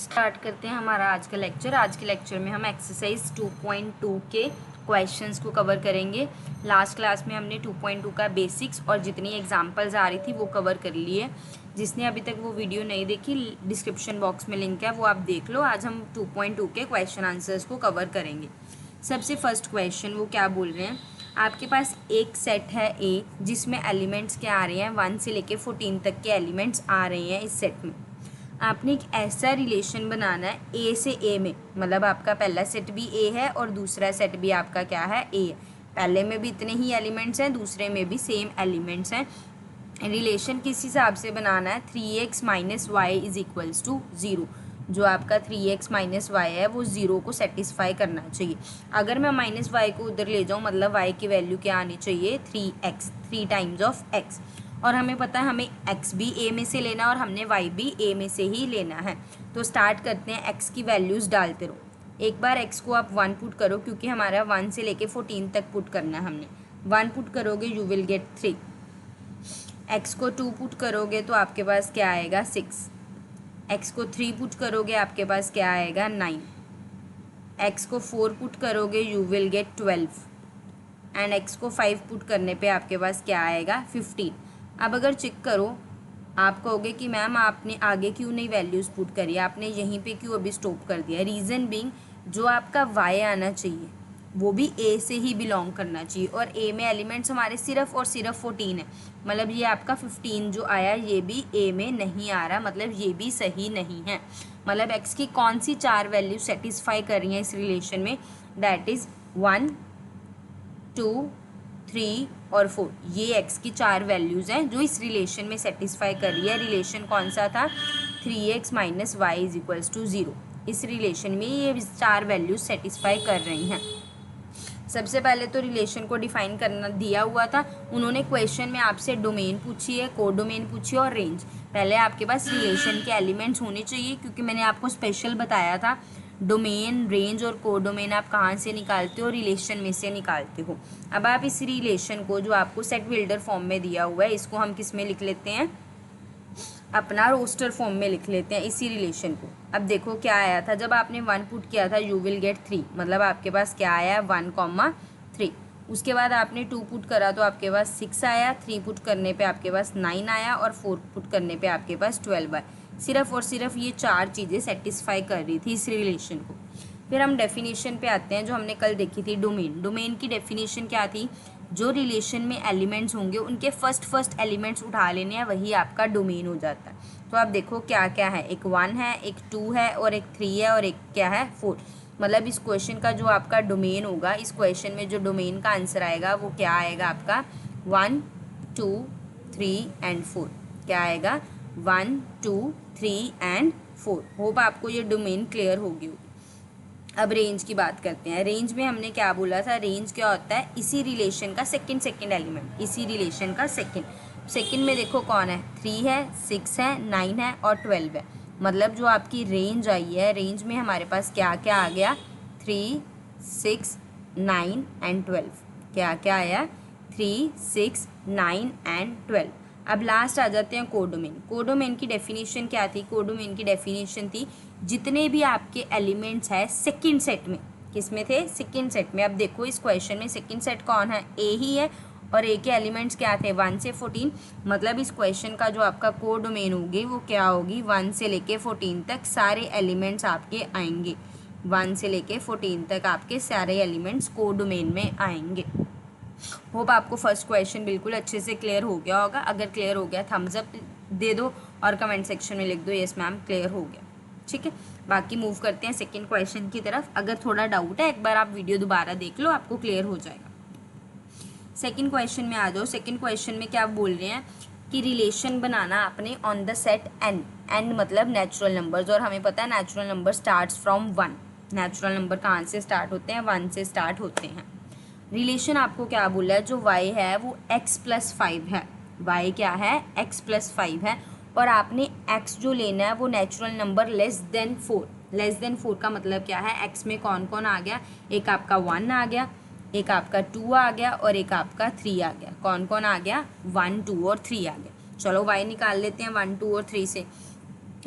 Start करते हैं हमारा आज का लेक्चर। आज के लेक्चर में हम एक्सरसाइज 2.2 के क्वेश्चंस को कवर करेंगे। लास्ट क्लास में हमने 2.2 का बेसिक्स और जितनी एग्जांपल्स आ रही थी वो कवर कर लिए। जिसने अभी तक वो वीडियो नहीं देखी, डिस्क्रिप्शन बॉक्स में लिंक है, वो आप देख लो। आज हम 2.2 के क्वेश्चन आंसर्स को कवर करेंगे। सबसे फर्स्ट क्वेश्चन वो क्या बोल रहे हैं, आपके पास एक सेट है ए जिसमें एलिमेंट्स क्या आ रहे हैं, 1 से लेके 14 तक के एलिमेंट्स आ रहे हैं इस सेट में। आपने एक ऐसा रिलेशन बनाना है ए से ए में, मतलब आपका पहला सेट भी ए है और दूसरा सेट भी आपका क्या है, ए है। पहले में भी इतने ही एलिमेंट्स हैं, दूसरे में भी सेम एलिमेंट्स हैं। रिलेशन किस हिसाब से बनाना है, 3x minus y is equals to 0। जो आपका 3x माइनस वाई है वो 0 को सेटिस्फाई करना चाहिए। अगर मैं माइनस वाई को उधर ले जाऊँ, मतलब y की वैल्यू क्या आनी चाहिए, 3x, 3 टाइम्स ऑफ x। और हमें पता है हमें x भी a में से लेना और हमने y भी a में से ही लेना है। तो स्टार्ट करते हैं, x की वैल्यूज़ डालते रहो। एक बार x को आप 1 पुट करो, क्योंकि हमारा 1 से लेके 14 तक पुट करना है हमने। 1 पुट करोगे यू विल गेट 3। x को 2 पुट करोगे तो आपके पास क्या आएगा, 6। x को 3 पुट करोगे आपके पास क्या आएगा, 9। x को 4 पुट करोगे you will get 12 and x को 5 पुट करने पे आपके पास क्या आएगा, 15। अब अगर चेक करो, आप कहोगे कि मैम आपने आगे क्यों नहीं वैल्यूज़ पुट करी, आपने यहीं पे क्यों अभी स्टॉप कर दिया। रीज़न बीइंग, जो आपका y आना चाहिए वो भी a से ही बिलोंग करना चाहिए, और a में एलिमेंट्स हमारे सिर्फ और सिर्फ 14 है। मतलब ये आपका 15 जो आया ये भी a में नहीं आ रहा, मतलब ये भी सही नहीं है। मतलब x की कौन सी 4 वैल्यू सेटिस्फाई कर रही हैं इस रिलेशन में, दैट इज़ 1, 2, 3 और 4। ये x की 4 वैल्यूज़ हैं जो इस रिलेशन में सेटिस्फाई कर रही है। रिलेशन कौन सा था, 3x minus y is equals to 0। इस रिलेशन में ये 4 वैल्यूज सेटिस्फाई कर रही हैं। सबसे पहले तो रिलेशन को डिफाइन करना दिया हुआ था उन्होंने। क्वेश्चन में आपसे डोमेन पूछी है, को डोमेन पूछी है और रेंज। पहले आपके पास रिलेशन के एलिमेंट्स होने चाहिए, क्योंकि मैंने आपको स्पेशल बताया था डोमेन, रेंज और को डोमेन आप कहाँ से निकालते हो, रिलेशन में से निकालते हो। अब आप इस रिलेशन को जो आपको सेट बिल्डर फॉर्म में दिया हुआ है, इसको हम किस में लिख लेते हैं, अपना रोस्टर फॉर्म में लिख लेते हैं इसी रिलेशन को। अब देखो क्या आया था, जब आपने 1 पुट किया था यू विल गेट 3, मतलब आपके पास क्या आया, 1,3। उसके बाद आपने 2 पुट करा तो आपके पास 6 आया, 3 पुट करने पे आपके पास 9 आया और 4 पुट करने पे आपके पास 12 आया। सिर्फ और सिर्फ ये 4 चीज़ें सेटिस्फाई कर रही थी इस रिलेशन को। फिर हम डेफिनेशन पे आते हैं जो हमने कल देखी थी, डोमेन। डोमेन की डेफिनेशन क्या थी, जो रिलेशन में एलिमेंट्स होंगे उनके फर्स्ट एलिमेंट्स उठा लेने हैं, वही आपका डोमेन हो जाता है। तो आप देखो क्या क्या है, एक 1 है, एक 2 है और एक 3 है और एक क्या है, 4। मतलब इस क्वेश्चन का जो आपका डोमेन होगा, इस क्वेश्चन में जो डोमेन का आंसर आएगा वो क्या आएगा आपका, 1, 2, 3 एंड 4। क्या आएगा, 1, 2, 3 एंड 4। होप आपको ये डोमेन क्लियर होगी। अब रेंज की बात करते हैं। रेंज में हमने क्या बोला था, रेंज क्या होता है, इसी रिलेशन का सेकंड एलिमेंट, इसी रिलेशन का सेकंड में देखो कौन है, 3 है, 6 है, 9 है और 12 है। मतलब जो आपकी रेंज आई है, रेंज में हमारे पास क्या क्या आ गया, 3, 6, 9 एंड 12। क्या क्या आया, 3, 6, 9 एंड 12। अब लास्ट आ जाते हैं कोडोमेन। कोडोमेन की डेफिनेशन क्या थी, कोडोमेन की डेफिनेशन थी जितने भी आपके एलिमेंट्स हैं सेकंड सेट में, किस में थे, सेकंड सेट में। अब देखो इस क्वेश्चन में सेकंड सेट कौन है, ए ही है, और ए के एलिमेंट्स क्या थे, 1 से 14। मतलब इस क्वेश्चन का जो आपका कोडोमेन होगी वो क्या होगी, 1 से लेके 14 तक सारे एलिमेंट्स आपके आएंगे। 1 से लेके 14 तक आपके सारे एलिमेंट्स कोडोमेन में आएंगे। होप आपको फर्स्ट क्वेश्चन बिल्कुल अच्छे से क्लियर हो गया होगा। अगर क्लियर हो गया थम्स अप दे दो और कमेंट सेक्शन में लिख दो यस मैम क्लियर हो गया। ठीक है, बाकी मूव करते हैं सेकंड क्वेश्चन की तरफ। अगर थोड़ा डाउट है एक बार आप वीडियो दोबारा देख लो, आपको क्लियर हो जाएगा। सेकंड क्वेश्चन में आ जाओ। सेकंड क्वेश्चन में क्या बोल रहे हैं कि रिलेशन बनाना आपने on the set N. N मतलब नेचुरल नंबर्स, और हमें पता है natural number starts from 1। Natural number कहाँ से स्टार्ट होते हैं, 1 से स्टार्ट होते हैं। रिलेशन आपको क्या बोला है, जो y है वो x+5 है। y क्या है, x+5 है, और आपने x जो लेना है वो natural number less than 4। Less than 4 का मतलब क्या है, x में कौन कौन आ गया, एक आपका 1 आ गया, एक आपका 2 आ गया और एक आपका 3 आ गया। कौन कौन आ गया, 1, 2 और 3 आ गया। चलो y निकाल लेते हैं 1, 2 और 3 से।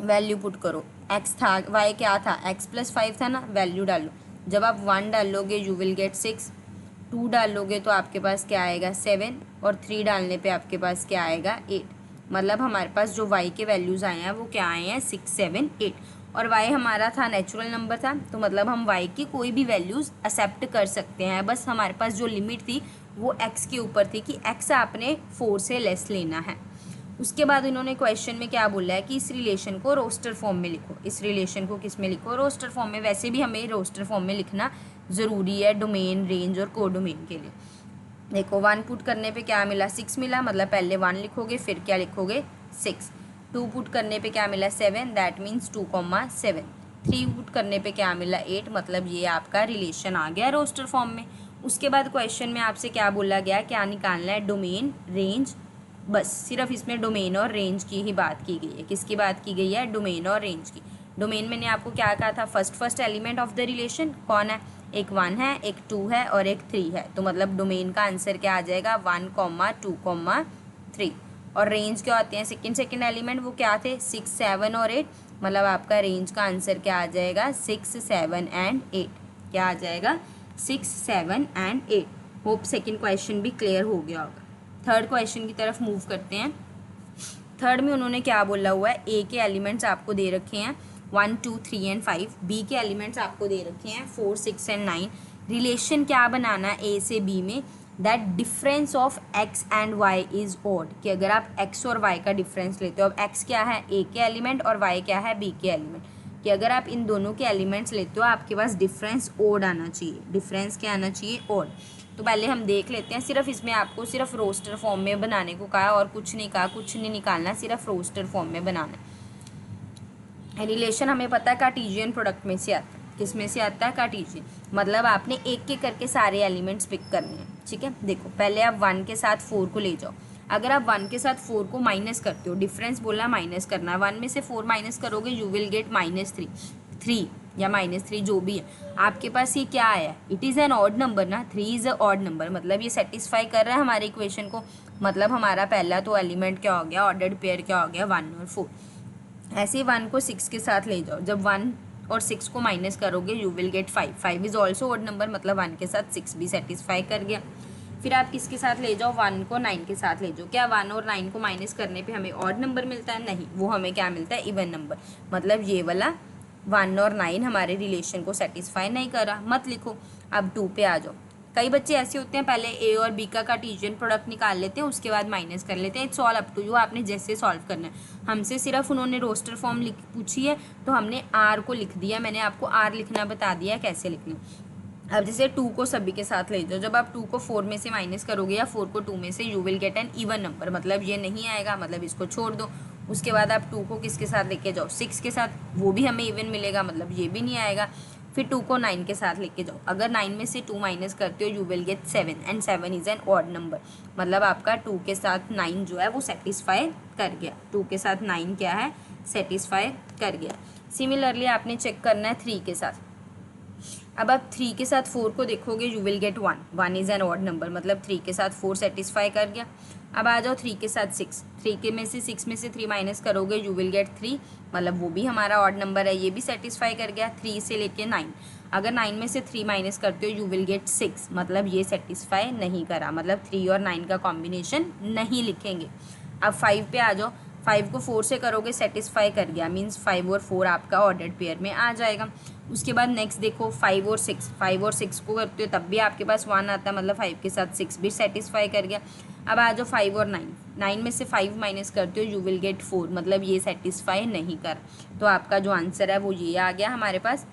वैल्यू पुट करो, एक्स था, वाई क्या था, एक्स प्लस 5 था ना, वैल्यू डालो। जब आप 1 डालोगे यू विल गेट 6, 2 डालोगे तो आपके पास क्या आएगा 7, और 3 डालने पे आपके पास क्या आएगा 8। मतलब हमारे पास जो y के वैल्यूज़ आए हैं वो क्या आए हैं 6, 7, 8। और y हमारा था नेचुरल नंबर था, तो मतलब हम y की कोई भी वैल्यूज़ एक्सेप्ट कर सकते हैं। बस हमारे पास जो लिमिट थी वो x के ऊपर थी कि x आपने 4 से लेस लेना है। उसके बाद इन्होंने क्वेश्चन में क्या बोला है कि इस रिलेशन को रोस्टर फॉर्म में लिखो। इस रिलेशन को किस में लिखो, रोस्टर फॉर्म में। वैसे भी हमें रोस्टर फॉर्म में लिखना ज़रूरी है डोमेन, रेंज और कोडोमेन के लिए। देखो 1 पुट करने पे क्या मिला 6 मिला, मतलब पहले 1 लिखोगे फिर क्या लिखोगे 6। 2 पुट करने पे क्या मिला 7, दैट मीन्स 2,7। 3 पुट करने पे क्या मिला 8, मतलब ये आपका रिलेशन आ गया रोस्टर फॉर्म में। उसके बाद क्वेश्चन में आपसे क्या बोला गया, क्या निकालना है, डोमेन, रेंज। बस सिर्फ इसमें डोमेन और रेंज की ही बात की गई है। किसकी बात की गई है, डोमेन और रेंज की। डोमेन मैंने आपको क्या कहा था, first element of the relation कौन है, एक 1 है, एक 2 है और एक 3 है। तो मतलब डोमेन का आंसर क्या आ जाएगा 1, 2, 3। और रेंज क्या होते हैं, सेकंड एलिमेंट वो क्या थे 6, 7 और 8। मतलब आपका रेंज का आंसर क्या आ जाएगा 6, 7 एंड 8। क्या आ जाएगा 6, 7 एंड 8। होप सेकेंड क्वेश्चन भी क्लियर हो गया होगा। थर्ड क्वेश्चन की तरफ मूव करते हैं। थर्ड में उन्होंने क्या बोला हुआ है, ए के एलिमेंट्स आपको दे रखे हैं 1, 2, 3 एंड 5। बी के एलिमेंट्स आपको दे रखे हैं 4, 6 एंड 9। रिलेशन क्या बनाना है ए से बी में, that difference of x and y is odd. कि अगर आप एक्स और वाई का डिफरेंस लेते हो, अब एक्स क्या है ए के एलिमेंट और वाई क्या है बी के एलिमेंट, कि अगर आप इन दोनों के एलिमेंट्स लेते हो आपके पास डिफरेंस ऑड आना चाहिए। डिफरेंस क्या आना चाहिए, ऑड। तो पहले हम देख लेते हैं। सिर्फ इसमें आपको सिर्फ रोस्टर फॉर्म में बनाने को कहा और कुछ नहीं कहा, कुछ नहीं निकालना, सिर्फ रोस्टर फॉर्म में बनाना है। रिलेशन हमें पता है कार्टेशियन प्रोडक्ट में से आता है। किस में से आता है, कार्टेशियन। मतलब आपने एक एक करके सारे एलिमेंट्स पिक करने हैं, ठीक है। देखो पहले आप 1 के साथ 4 को ले जाओ। अगर आप 1 के साथ 4 को माइनस करते हो, डिफरेंस बोला माइनस करना है, 1 में से 4 माइनस करोगे यू विल गेट -3 या -3 जो भी है आपके पास। ये क्या आया, it is an odd number ना, 3 इज़ अ ऑड नंबर, मतलब ये सेटिस्फाई कर रहा है हमारे इक्वेशन को। मतलब हमारा पहला तो एलिमेंट क्या हो गया, ऑर्डर्ड पेयर क्या हो गया 1 और 4। ऐसे ही 1 को 6 के साथ ले जाओ, जब 1 और 6 को माइनस करोगे you will get 5। 5 is also odd number, मतलब 1 के साथ 6 भी सेटिस्फाई कर गया। फिर आप किसके साथ ले जाओ, 1 को 9 के साथ ले जाओ। क्या 1 और 9 को माइनस करने पे हमें ऑड नंबर मिलता है, नहीं, वो हमें क्या मिलता है, इवन नंबर। मतलब ये वाला 1 और 9 हमारे रिलेशन को सेटिस्फाई नहीं कर रहा, मत लिखो। अब 2 पे आ जाओ। कई बच्चे ऐसे होते हैं पहले ए और बी का कार्टेशियन प्रोडक्ट निकाल लेते हैं, उसके बाद माइनस कर लेते हैं। It's all up to you, आपने जैसे सॉल्व करना है। हमसे सिर्फ उन्होंने रोस्टर फॉर्म पूछी है तो हमने आर को लिख दिया। मैंने आपको आर लिखना बता दिया कैसे लिखना। अब जैसे 2 को सभी के साथ ले जाओ, जब आप 2 को 4 में से माइनस करोगे या 4 को 2 में से, you will get an even number. मतलब ये नहीं आएगा, मतलब इसको छोड़ दो। उसके बाद आप 2 को किसके साथ लेके जाओ, 6 के साथ, वो भी हमें इवन मिलेगा, मतलब ये भी नहीं आएगा। फिर 2 को 9 के साथ लेके जाओ, अगर 9 में से 2 माइनस करते हो you will get 7 and 7 is an odd number. मतलब आपका 2 के साथ 9 जो है वो सेटिस्फाई कर गया। 2 के साथ 9 क्या है, सेटिस्फाई कर गया। सिमिलरली आपने चेक करना है 3 के साथ। अब आप 3 के साथ 4 को देखोगे you will get 1। 1 is an odd number, मतलब 3 के साथ 4 सेटिस्फाई कर गया। अब आ जाओ 3 के साथ 6। 3 के में से 6 में से 3 माइनस करोगे यू विल गेट 3, मतलब वो भी हमारा ऑड नंबर है, ये भी सेटिस्फाई कर गया। 3 से लेके 9, अगर 9 में से 3 माइनस करते हो यू विल गेट 6, मतलब ये सेटिस्फाई नहीं करा, मतलब 3 और 9 का कॉम्बिनेशन नहीं लिखेंगे। अब 5 पे आ जाओ। 5 को 4 से करोगे सेटिस्फाई कर गया, मीन्स 5 और 4 आपका ऑर्डर्ड पेयर में आ जाएगा। उसके बाद नेक्स्ट देखो 5 और 6। 5 और 6 को करते हो तब भी आपके पास 1 आता है, मतलब 5 के साथ 6 भी सेटिस्फाई कर गया। अब आ जाओ 5 और 9। 9 में से 5 माइनस करते हो यू विल गेट 4, मतलब ये सेटिस्फाई नहीं कर। तो आपका जो आंसर है वो ये आ गया हमारे पास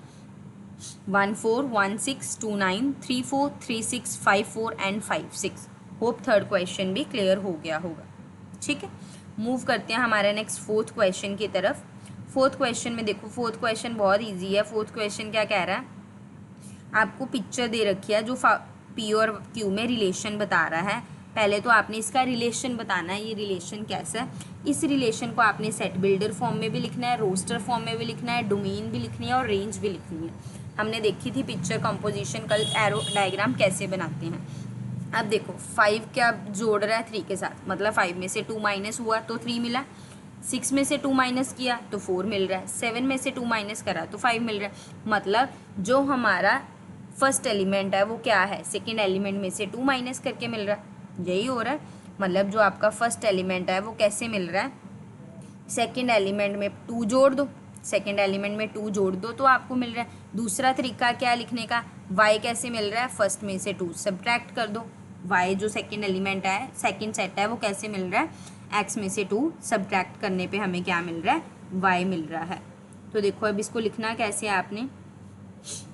1 4 1 6 2 9 3 4 3 6 5 4 एंड 5 6। होप थर्ड क्वेश्चन भी क्लियर हो गया होगा, ठीक है। मूव करते हैं हमारे नेक्स्ट फोर्थ क्वेश्चन की तरफ। फोर्थ क्वेश्चन में देखो, फोर्थ क्वेश्चन बहुत इजी है। फोर्थ क्वेश्चन क्या कह रहा है, आपको पिक्चर दे रखी है जो पी और क्यू में रिलेशन बता रहा है। पहले तो आपने इसका रिलेशन बताना है, ये रिलेशन कैसा है। इस रिलेशन को आपने सेट बिल्डर फॉर्म में भी लिखना है, रोस्टर फॉर्म में भी लिखना है, डोमेन भी लिखनी है और रेंज भी लिखनी है। हमने देखी थी पिक्चर कंपोजिशन, कल एरो डायग्राम कैसे बनाते हैं। अब देखो 5 क्या जोड़ रहा है 3 के साथ, मतलब 5 में से 2 माइनस हुआ तो 3 मिला। 6 में से 2 माइनस किया तो 4 मिल रहा है, 7 में से 2 माइनस करा तो 5 मिल रहा है। मतलब जो हमारा फर्स्ट एलिमेंट है वो क्या है, सेकेंड एलिमेंट में से 2 माइनस करके मिल रहा है, यही हो रहा है। मतलब जो आपका फर्स्ट एलिमेंट है वो कैसे मिल रहा है, सेकेंड एलिमेंट में 2 जोड़ दो, सेकेंड एलिमेंट में 2 जोड़ दो तो आपको मिल रहा है। दूसरा तरीका क्या लिखने का, y कैसे मिल रहा है, फर्स्ट में से 2 सब्ट्रैक्ट कर दो, y जो सेकेंड एलिमेंट है, सेकेंड सेट है, वो कैसे मिल रहा है, x में से 2 सब्ट्रैक्ट करने पे हमें क्या मिल रहा है, y मिल रहा है। तो देखो अब इसको लिखना कैसे है आपने,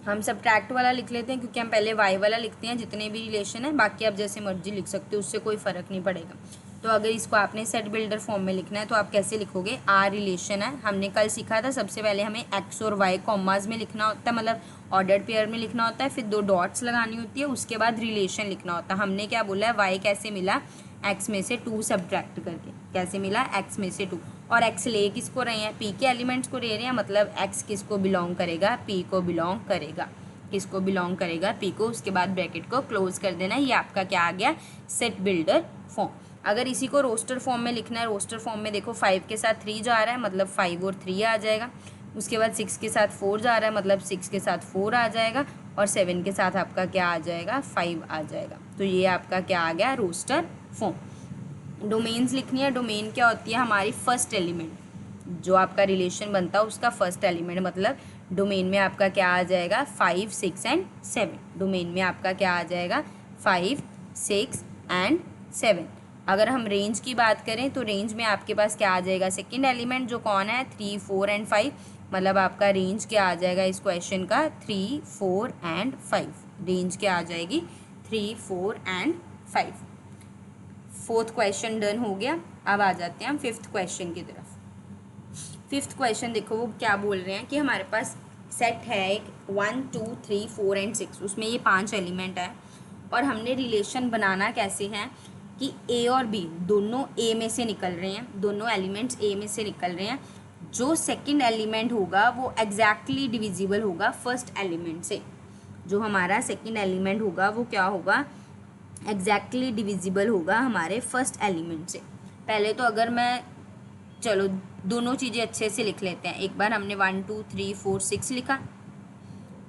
हम सब्ट्रैक्ट वाला लिख लेते हैं क्योंकि हम पहले y वाला लिखते हैं जितने भी रिलेशन है, बाकी आप जैसे मर्जी लिख सकते हो, उससे कोई फ़र्क नहीं पड़ेगा। तो अगर इसको आपने सेट बिल्डर फॉर्म में लिखना है तो आप कैसे लिखोगे, आर रिलेशन है, हमने कल सीखा था सबसे पहले हमें एक्स और वाई कॉमास में लिखना होता है, मतलब ऑर्डर्ड पेयर में लिखना होता है, फिर 2 डॉट्स लगानी होती है, उसके बाद रिलेशन लिखना होता है। हमने क्या बोला है, वाई कैसे मिला, एक्स में से 2 सब्ट्रैक्ट करके, कैसे मिला, एक्स में से 2, और एक्स ले किसको रहे हैं, पी के एलिमेंट्स को ले रहे हैं, मतलब एक्स किसको बिलोंग करेगा, पी को बिलोंग करेगा, किसको बिलोंग करेगा, पी को। उसके बाद ब्रैकेट को क्लोज कर देना, ये आपका क्या आ गया, सेट बिल्डर फॉर्म। अगर इसी को रोस्टर फॉर्म में लिखना है, रोस्टर फॉर्म में देखो 5 के साथ 3 जा रहा है, मतलब 5 और 3 आ जाएगा। उसके बाद 6 के साथ 4 जा रहा है, मतलब 6 के साथ 4 आ जाएगा, और 7 के साथ आपका क्या आ जाएगा, 5 आ जाएगा। तो ये आपका क्या आ गया, रोस्टर फॉर्म। डोमेन्स लिखनी है, डोमेन क्या होती है, हमारी फर्स्ट एलिमेंट, जो आपका रिलेशन बनता है उसका फर्स्ट एलिमेंट, मतलब डोमेन में आपका क्या आ जाएगा, 5, 6 एंड 7। डोमेन में आपका क्या आ जाएगा, 5, 6 एंड 7। अगर हम रेंज की बात करें तो रेंज में आपके पास क्या आ जाएगा, सेकेंड एलिमेंट जो कौन है, 3, 4 एंड 5, मतलब आपका रेंज क्या आ जाएगा इस क्वेश्चन का, 3, 4 एंड 5। रेंज क्या आ जाएगी, 3, 4 एंड 5। फोर्थ क्वेश्चन डन हो गया। अब आ जाते हैं हम फिफ्थ क्वेश्चन की तरफ। फिफ्थ क्वेश्चन देखो वो क्या बोल रहे हैं कि हमारे पास सेट है एक 1, 2, 3, 4 एंड 6, उसमें ये 5 एलिमेंट है, और हमने रिलेशन बनाना कैसे है कि ए और बी दोनों ए में से निकल रहे हैं, दोनों एलिमेंट्स ए में से निकल रहे हैं। जो सेकंड एलिमेंट होगा वो एग्जैक्टली डिविजिबल होगा फर्स्ट एलिमेंट से। जो हमारा सेकंड एलिमेंट होगा वो क्या होगा, एग्जैक्टली डिविजिबल होगा हमारे फर्स्ट एलिमेंट से। पहले तो अगर मैं, चलो दोनों चीज़ें अच्छे से लिख लेते हैं। एक बार हमने 1, 2, 3, 4, 6 लिखा,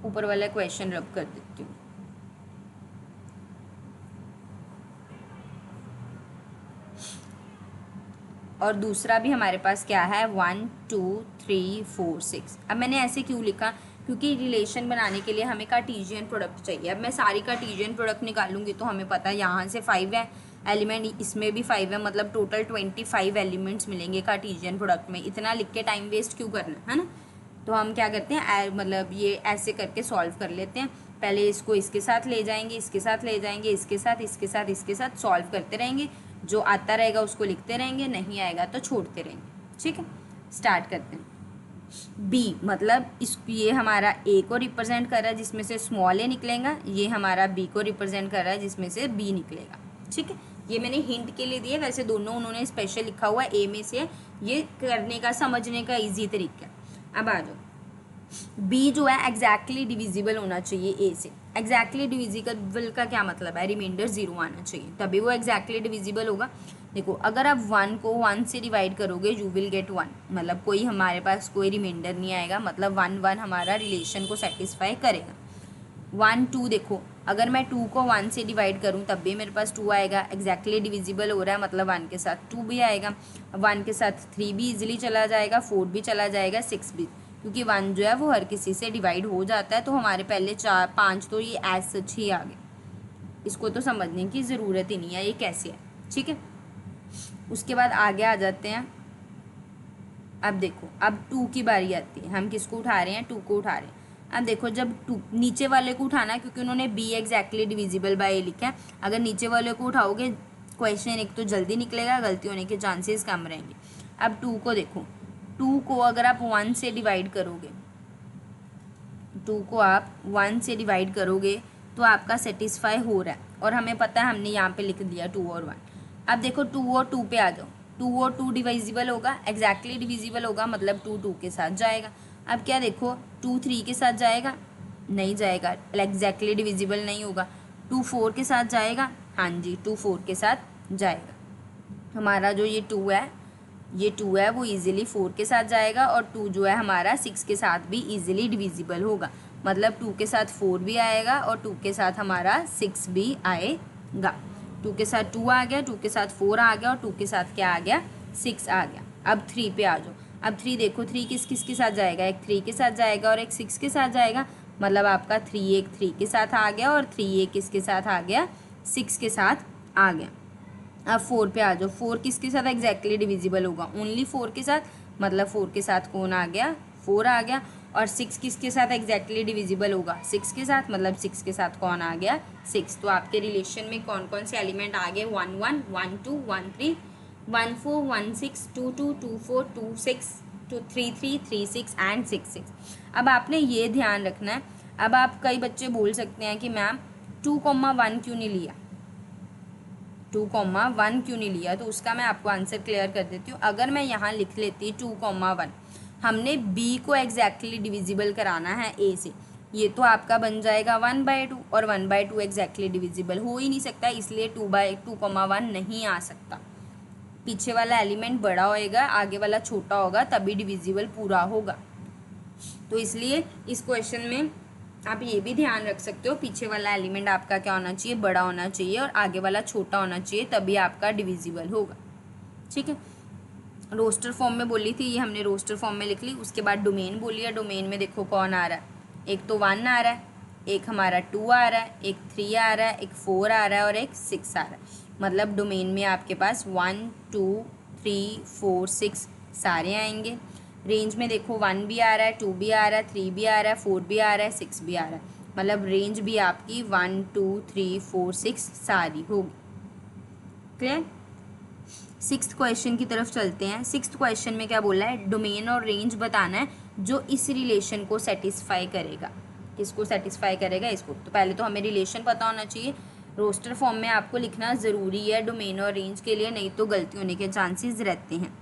ऊपर वाला क्वेश्चन रब कर देती हूँ। और दूसरा भी हमारे पास क्या है, 1, 2, 3, 4, 6। अब मैंने ऐसे क्यों लिखा, क्योंकि रिलेशन बनाने के लिए हमें कार्टेशियन प्रोडक्ट चाहिए। अब मैं सारी कार्टेशियन प्रोडक्ट निकालूंगी तो हमें पता है यहाँ से 5 है एलिमेंट, इसमें भी 5 है, मतलब टोटल 25 एलिमेंट्स मिलेंगे कार्टेशियन प्रोडक्ट में। इतना लिख के टाइम वेस्ट क्यों करना है ना। तो हम क्या करते हैं, मतलब ये ऐसे करके सॉल्व कर लेते हैं। पहले इसको इसके साथ ले जाएंगे, इसके साथ ले जाएंगे, इसके साथ, इसके साथ, इसके साथ सॉल्व करते रहेंगे। जो आता रहेगा उसको लिखते रहेंगे, नहीं आएगा तो छोड़ते रहेंगे। ठीक है, स्टार्ट करते हैं। बी मतलब ये हमारा ए को रिप्रेजेंट कर रहा है जिसमें से स्मॉल ए निकलेगा, ये हमारा बी को रिप्रेजेंट कर रहा है जिसमें से बी निकलेगा। ठीक है, ये मैंने हिंट के लिए दिया, वैसे दोनों उन्होंने स्पेशल लिखा हुआ है ए में से। ये करने का, समझने का ईजी तरीका। अब आ जाओ, बी जो है एग्जैक्टली डिविजिबल होना चाहिए ए से। एग्जैक्टली डिविजिबल का क्या मतलब है, रिमाइंडर 0 आना चाहिए, तभी वो एग्जैक्टली डिविजिबल होगा। देखो अगर आप 1 को 1 से डिवाइड करोगे यू विल गेट 1, मतलब कोई हमारे पास कोई रिमाइंडर नहीं आएगा, मतलब 1, 1 हमारा रिलेशन को सेटिस्फाई करेगा। 1, 2 देखो, अगर मैं 2 को 1 से डिवाइड करूं तब भी मेरे पास 2 आएगा, एग्जैक्टली डिविजिबल हो रहा है, मतलब 1 के साथ 2 भी आएगा, 1 के साथ 3 भी इजीली चला जाएगा, 4 भी चला जाएगा, 6 भी, क्योंकि 1 जो है वो हर किसी से डिवाइड हो जाता है। तो हमारे पहले 4, 5 तो ये एज सच ही आ गए, इसको तो समझने की ज़रूरत ही नहीं है ये कैसे है। ठीक है, उसके बाद आगे आ जाते हैं। अब देखो, अब 2 की बारी आती है, हम किसको उठा रहे हैं, 2 को उठा रहे हैं। अब देखो जब 2 नीचे वाले को उठाना है, क्योंकि उन्होंने बी एग्जैक्टली डिविजिबल बाय ए लिखा है। अगर नीचे वाले को उठाओगे क्वेश्चन एक तो जल्दी निकलेगा, गलती होने के चांसेस कम रहेंगे। अब 2 को देखो, 2 को अगर आप 1 से डिवाइड करोगे, 2 को आप 1 से डिवाइड करोगे तो आपका सेटिस्फाई हो रहा है, और हमें पता है हमने यहाँ पे लिख दिया 2 और 1। अब देखो 2 और 2 पे आ जाओ, 2 और 2 डिविजिबल होगा, एग्जैक्टली डिविजिबल होगा, मतलब 2 2 के साथ जाएगा। अब क्या देखो, 2 3 के साथ जाएगा, नहीं जाएगा, एग्जैक्टली डिविजिबल नहीं होगा। 2 4 के साथ जाएगा, हाँ जी 2 4 के साथ जाएगा। हमारा जो ये 2 है ये 2 है वो इजीली 4 के साथ जाएगा, और 2 जो है हमारा 6 के साथ भी इजीली डिविजिबल होगा। मतलब 2 के साथ 4 भी आएगा और 2 के साथ हमारा 6 भी आएगा। 2 के साथ 2 आ गया, 2 के साथ 4 आ गया, और 2 के साथ क्या आ गया, 6 आ गया। अब 3 पे आ जाओ। अब 3 देखो, 3 किस किस के साथ जाएगा, एक 3 के साथ जाएगा और एक 6 के साथ जाएगा। मतलब आपका 3 एक 3 के साथ आ गया और 3 एक किसके साथ आ गया, 6 के साथ आ गया। अब 4 पे आ जाओ। 4 किसके साथ एग्जैक्टली डिविजिबल होगा, ओनली 4 के साथ। मतलब 4 के साथ कौन आ गया, 4 आ गया। और 6 किसके साथ एग्जैक्टली डिविजिबल होगा, 6 के साथ। मतलब 6 के साथ कौन आ गया, 6। तो आपके रिलेशन में कौन कौन से एलिमेंट आ गए, 1 1 1 2 1 3 1 4 1 6 2 2 2 4 2 6 2 3 3 3 6 एंड 6 6। अब आपने ये ध्यान रखना है। अब आप कई बच्चे बोल सकते हैं कि मैम 2,1 क्यों नहीं लिया, 2,1 क्यों नहीं लिया। तो उसका मैं आपको आंसर क्लियर कर देती हूँ। अगर मैं यहाँ लिख लेती 2,1, हमने b को एग्जैक्टली डिविजिबल कराना है a से, ये तो आपका बन जाएगा 1/2, और 1/2 एग्जैक्टली डिविजिबल हो ही नहीं सकता, इसलिए 2/1 नहीं आ सकता। पीछे वाला एलिमेंट बड़ा होएगा, आगे वाला छोटा होगा, तभी डिविजिबल पूरा होगा। तो इसलिए इस क्वेश्चन में आप ये भी ध्यान रख सकते हो, पीछे वाला एलिमेंट आपका क्या होना चाहिए, बड़ा होना चाहिए, और आगे वाला छोटा होना चाहिए, तभी आपका डिविजिबल होगा। ठीक है। रोस्टर फॉर्म में बोली थी, ये हमने रोस्टर फॉर्म में लिख ली। उसके बाद डोमेन बोली है। डोमेन में देखो कौन आ रहा है, एक तो 1 आ रहा है, एक हमारा 2 आ रहा है, एक 3 आ रहा है, एक 4 आ रहा है और एक 6 आ रहा है। मतलब डोमेन में आपके पास 1 2 3 4 6 सारे आएंगे। रेंज में देखो 1 भी आ रहा है, 2 भी आ रहा है, 3 भी आ रहा है, 4 भी आ रहा है, 6 भी आ रहा है। मतलब रेंज भी आपकी 1 2 3 4 6 सारी होगी। क्लियर। 6th क्वेश्चन की तरफ चलते हैं। 6th क्वेश्चन में क्या बोला है, डोमेन और रेंज बताना है जो इस रिलेशन को सेटिस्फाई करेगा। किसको सेटिस्फाई करेगा, इसको। तो पहले तो हमें रिलेशन पता होना चाहिए। रोस्टर फॉर्म में आपको लिखना ज़रूरी है डोमेन और रेंज के लिए, नहीं तो गलती होने के चांसेस रहते हैं।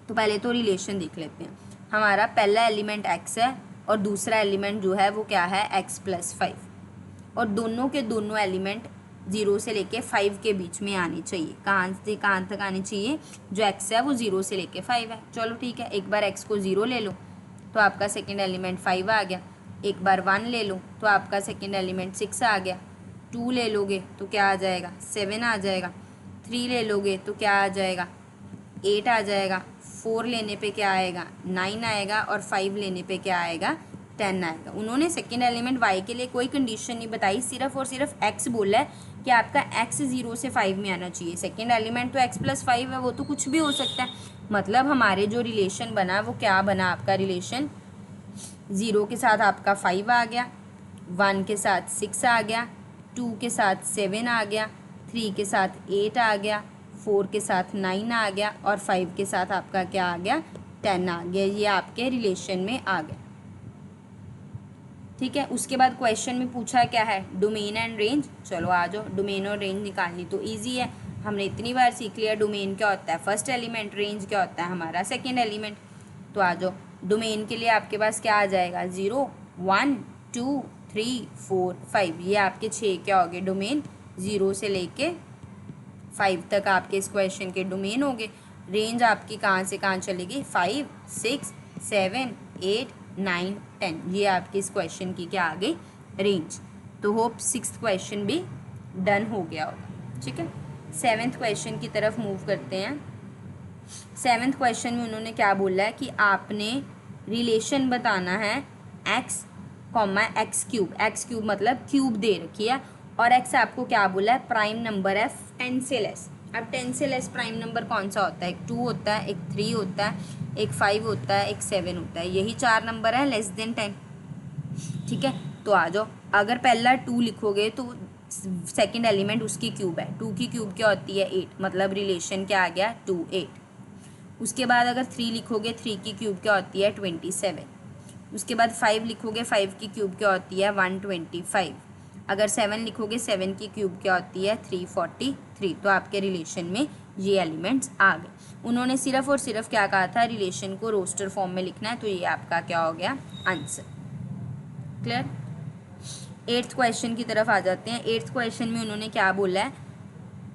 तो पहले तो रिलेशन देख लेते हैं। हमारा पहला एलिमेंट x है और दूसरा एलिमेंट जो है वो क्या है, x+5, और दोनों के दोनों एलिमेंट 0 से लेके 5 के बीच में आनी चाहिए। कहाँ से कहाँ तक आनी चाहिए, जो x है वो 0 से लेके 5 है। चलो ठीक है, एक बार x को 0 ले लो तो आपका सेकेंड एलिमेंट 5 आ गया। एक बार 1 ले लो तो आपका सेकेंड एलिमेंट 6 आ गया। 2 ले लोगे तो क्या आ जाएगा, 7 आ जाएगा। 3 ले लोगे तो क्या आ जाएगा, 8 आ जाएगा। 4 लेने पे क्या आएगा, 9 आएगा, और 5 लेने पे क्या आएगा, 10 आएगा। उन्होंने सेकेंड एलिमेंट y के लिए कोई कंडीशन नहीं बताई, सिर्फ और सिर्फ x बोला है कि आपका x 0 से 5 में आना चाहिए। सेकेंड एलिमेंट तो x+5 है, वो तो कुछ भी हो सकता है। मतलब हमारे जो रिलेशन बना वो क्या बना, आपका रिलेशन 0 के साथ आपका 5 आ गया, 1 के साथ 6 आ गया, 2 के साथ 7 आ गया, 3 के साथ 8 आ गया, 4 के साथ 9 आ गया, और 5 के साथ आपका क्या आ गया, 10 आ गया। ये आपके रिलेशन में आ गया। ठीक है। उसके बाद क्वेश्चन में पूछा क्या है, डोमेन एंड रेंज। चलो आ जाओ, डोमेन और रेंज निकालनी तो इजी है, हमने इतनी बार सीख लिया। डोमेन क्या होता है, फर्स्ट एलिमेंट, रेंज क्या होता है, हमारा सेकेंड एलिमेंट। तो आ जाओ, डोमेन के लिए आपके पास क्या आ जाएगा, 0 1 2 3 4 5, ये आपके 6 क्या हो गए डोमेन, 0 से लेके 5 तक आपके इस क्वेश्चन के डोमेन हो गए। रेंज आपकी कहाँ से कहाँ चलेगी, 5 6 7 8 9 10, ये आपकी इस क्वेश्चन की क्या आ गई, रेंज। तो होप 6th क्वेश्चन भी डन हो गया होगा। ठीक है। 7th क्वेश्चन की तरफ मूव करते हैं। 7th क्वेश्चन में उन्होंने क्या बोला है कि आपने रिलेशन बताना है x, x क्यूब मतलब क्यूब दे रखी है, और x आपको क्या बोला है, प्राइम नंबर है 10 से लेस। अब 10 से लेस प्राइम नंबर कौन सा होता है, एक 2 होता है, एक 3 होता है, एक 5 होता है, एक 7 होता है, यही 4 नंबर है लेस देन 10। ठीक है। तो आ जाओ, अगर पहला 2 लिखोगे तो सेकंड एलिमेंट उसकी क्यूब है, 2 की क्यूब क्या होती है 8, मतलब रिलेशन क्या आ गया 2 8। उसके बाद अगर 3 लिखोगे, 3 की क्यूब क्या होती है 27। उसके बाद 5 लिखोगे, 5 की क्यूब क्या होती है 125। अगर 7 लिखोगे, 7 की क्यूब क्या होती है 343। तो आपके रिलेशन में ये एलिमेंट्स आ गए। उन्होंने सिर्फ और सिर्फ क्या कहा था, रिलेशन को रोस्टर फॉर्म में लिखना है, तो ये आपका क्या हो गया, आंसर। क्लियर। 8th क्वेश्चन की तरफ आ जाते हैं। 8th क्वेश्चन में उन्होंने क्या बोला है,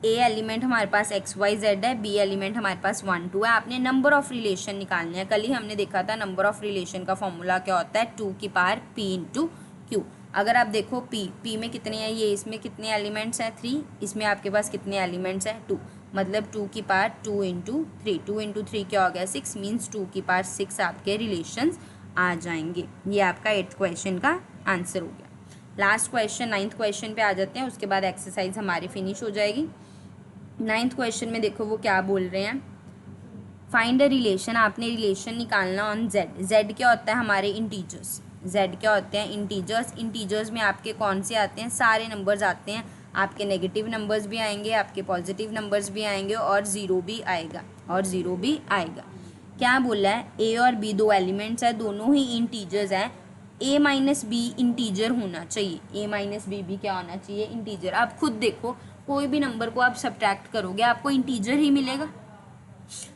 ए एलिमेंट हमारे पास एक्स वाई जेड है, बी एलिमेंट हमारे पास 1 2 है। आपने नंबर ऑफ रिलेशन निकालने हैं। कल ही हमने देखा था नंबर ऑफ रिलेशन का फॉर्मूला क्या होता है, 2 की पावर पी इंटू क्यू। अगर आप देखो पी में कितने हैं, ये इसमें कितने एलिमेंट्स हैं 3, इसमें आपके पास कितने एलिमेंट्स हैं 2, मतलब 2 की पावर 2 इंटू 3, 2 इंटू 3 क्या हो गया 6, मीन्स 2 की पावर 6 आपके रिलेशंस आ जाएंगे। ये आपका 8th क्वेश्चन का आंसर हो गया। लास्ट क्वेश्चन 9th क्वेश्चन पे आ जाते हैं, उसके बाद एक्सरसाइज हमारी फिनिश हो जाएगी। 9th क्वेश्चन में देखो वो क्या बोल रहे हैं, फाइंड अ रिलेशन। आपने रिलेशन निकालना ऑन जेड। जेड क्या होता है, हमारे इंटीजर्स। जेड क्या होते हैं, इंटीजर्स। इंटीजर्स में आपके कौन से आते हैं, सारे नंबर्स आते हैं। आपके नेगेटिव नंबर्स भी आएंगे, आपके पॉजिटिव नंबर्स भी आएंगे, और ज़ीरो भी आएगा, और ज़ीरो भी आएगा। क्या बोला है, ए और बी दो एलिमेंट्स है, दोनों ही इंटीजर्स हैं। ए माइनस बी इंटीजर होना चाहिए, ए माइनस बी भी क्या होना चाहिए, इंटीजर। आप खुद देखो, कोई भी नंबर को आप सब्ट्रैक्ट करोगे आपको इंटीजर ही मिलेगा।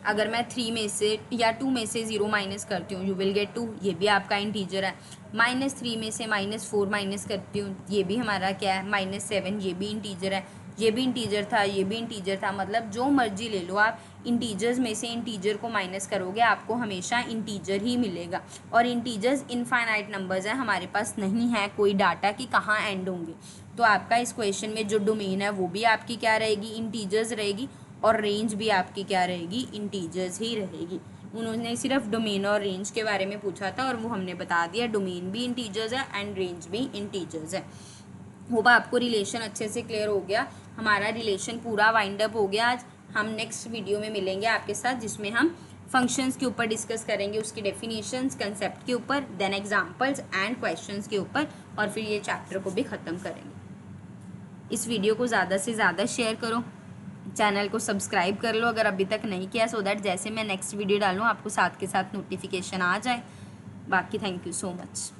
अगर मैं 3 में से या 2 में से 0 माइनस करती हूँ, यू विल गेट 2, ये भी आपका इंटीजर है। -3 में से -4 माइनस करती हूँ, ये भी हमारा क्या है, -7, ये भी इंटीजर है। ये भी इंटीजर था, ये भी इंटीजर था, मतलब जो मर्जी ले लो आप, इंटीजर्स में से इंटीजर को माइनस करोगे आपको हमेशा इंटीजर ही मिलेगा। और इंटीजर्स इनफाइनाइट नंबर्स हैं, हमारे पास नहीं है कोई डाटा कि कहाँ एंड होंगे। तो आपका इस क्वेश्चन में जो डोमेन है वो भी आपकी क्या रहेगी, इंटीजर्स रहेगी, और रेंज भी आपकी क्या रहेगी, इंटीजर्स ही रहेगी। उन्होंने सिर्फ डोमेन और रेंज के बारे में पूछा था और वो हमने बता दिया, डोमेन भी इंटीजर्स है एंड रेंज भी इंटीजर्स है। होप आपको रिलेशन अच्छे से क्लियर हो गया। हमारा रिलेशन पूरा वाइंड अप हो गया आज। हम नेक्स्ट वीडियो में मिलेंगे आपके साथ, जिसमें हम फंक्शंस के ऊपर डिस्कस करेंगे, उसकी डेफिनेशंस, कंसेप्ट के ऊपर, देन एग्जांपल्स एंड क्वेश्चंस के ऊपर, और फिर ये चैप्टर को भी ख़त्म करेंगे। इस वीडियो को ज़्यादा से ज़्यादा शेयर करो, चैनल को सब्सक्राइब कर लो अगर अभी तक नहीं किया, सो दैट जैसे मैं नेक्स्ट वीडियो डालूँ आपको साथ के साथ नोटिफिकेशन आ जाए। बाकी थैंक यू सो मच।